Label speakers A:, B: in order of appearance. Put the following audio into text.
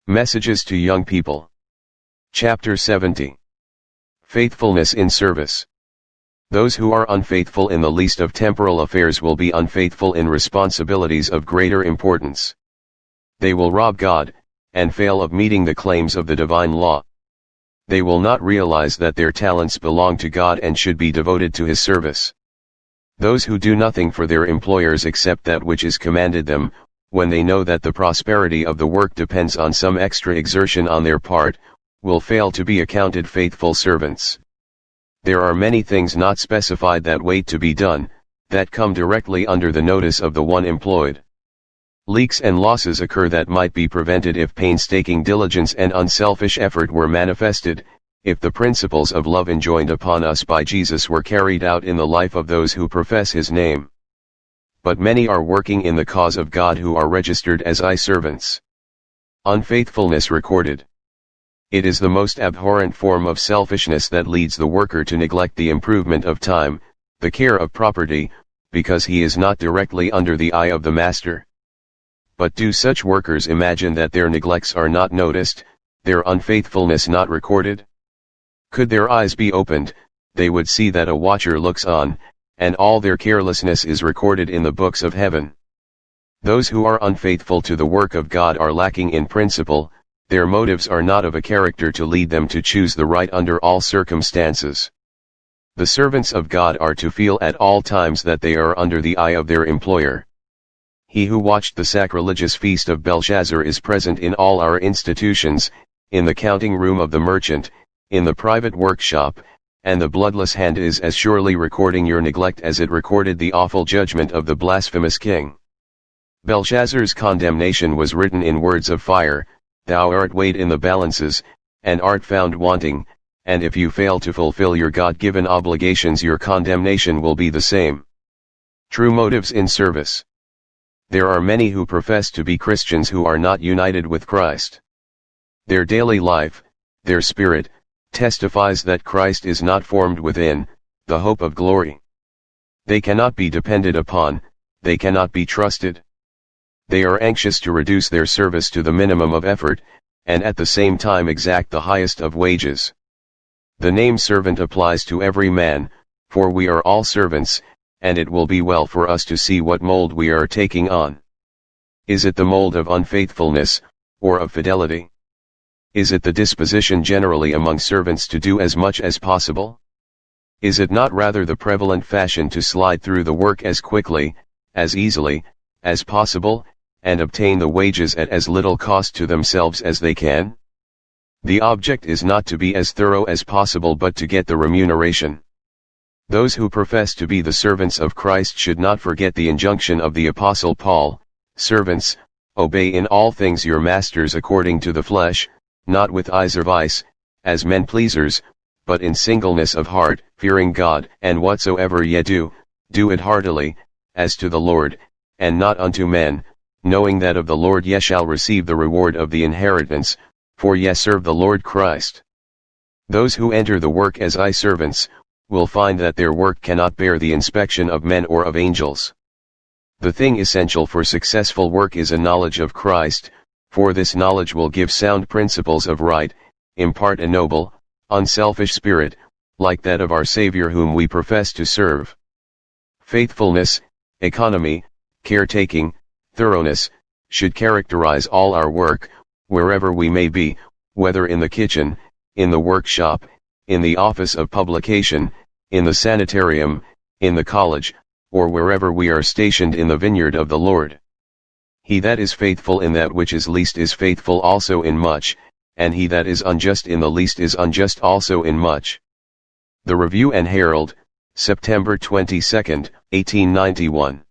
A: Messages to Young People. Chapter 70. Faithfulness in Service. Those who are unfaithful in the least of temporal affairs will be unfaithful in responsibilities of greater importance. They will rob God, and fail of meeting the claims of the divine law. They will not realize that their talents belong to God and should be devoted to His service. Those who do nothing for their employers except that which is commanded them, when they know that the prosperity of the work depends on some extra exertion on their part, will fail to be accounted faithful servants. There are many things not specified that wait to be done, that come directly under the notice of the one employed. Leaks and losses occur that might be prevented if painstaking diligence and unselfish effort were manifested, if the principles of love enjoined upon us by Jesus were carried out in the life of those who profess His name. But many are working in the cause of God who are registered as servants. Unfaithfulness recorded. It is the most abhorrent form of selfishness that leads the worker to neglect the improvement of time, the care of property, because he is not directly under the eye of the master. But do such workers imagine that their neglects are not noticed, their unfaithfulness not recorded? Could their eyes be opened, they would see that a watcher looks on, and all their carelessness is recorded in the books of heaven. Those who are unfaithful to the work of God are lacking in principle, their motives are not of a character to lead them to choose the right under all circumstances. The servants of God are to feel at all times that they are under the eye of their employer. He who watched the sacrilegious feast of Belshazzar is present in all our institutions, in the counting room of the merchant, in the private workshop, and the bloodless hand is as surely recording your neglect as it recorded the awful judgment of the blasphemous king. Belshazzar's condemnation was written in words of fire, "Thou art weighed in the balances, and art found wanting, and if you fail to fulfill your God-given obligations your condemnation will be the same." True motives in service. There are many who profess to be Christians who are not united with Christ. Their daily life, their spirit, testifies that Christ is not formed within, the hope of glory. They cannot be depended upon, they cannot be trusted. They are anxious to reduce their service to the minimum of effort, and at the same time exact the highest of wages. The name servant applies to every man, for we are all servants, and it will be well for us to see what mold we are taking on. Is it the mold of unfaithfulness, or of fidelity? Is it the disposition generally among servants to do as much as possible? Is it not rather the prevalent fashion to slide through the work as quickly, as easily, as possible, and obtain the wages at as little cost to themselves as they can? The object is not to be as thorough as possible but to get the remuneration. Those who profess to be the servants of Christ should not forget the injunction of the Apostle Paul, "Servants, obey in all things your masters according to the flesh, not with eyes of vice, as men pleasers, but in singleness of heart, fearing God, and whatsoever ye do, do it heartily, as to the Lord, and not unto men, knowing that of the Lord ye shall receive the reward of the inheritance, for ye serve the Lord Christ." Those who enter the work as servants, will find that their work cannot bear the inspection of men or of angels. The thing essential for successful work is a knowledge of Christ, for this knowledge will give sound principles of right, impart a noble, unselfish spirit, like that of our Savior whom we profess to serve. Faithfulness, economy, caretaking, thoroughness, should characterize all our work, wherever we may be, whether in the kitchen, in the workshop, in the office of publication, in the sanitarium, in the college, or wherever we are stationed in the vineyard of the Lord. He that is faithful in that which is least is faithful also in much, and he that is unjust in the least is unjust also in much. The Review and Herald, September 22, 1891.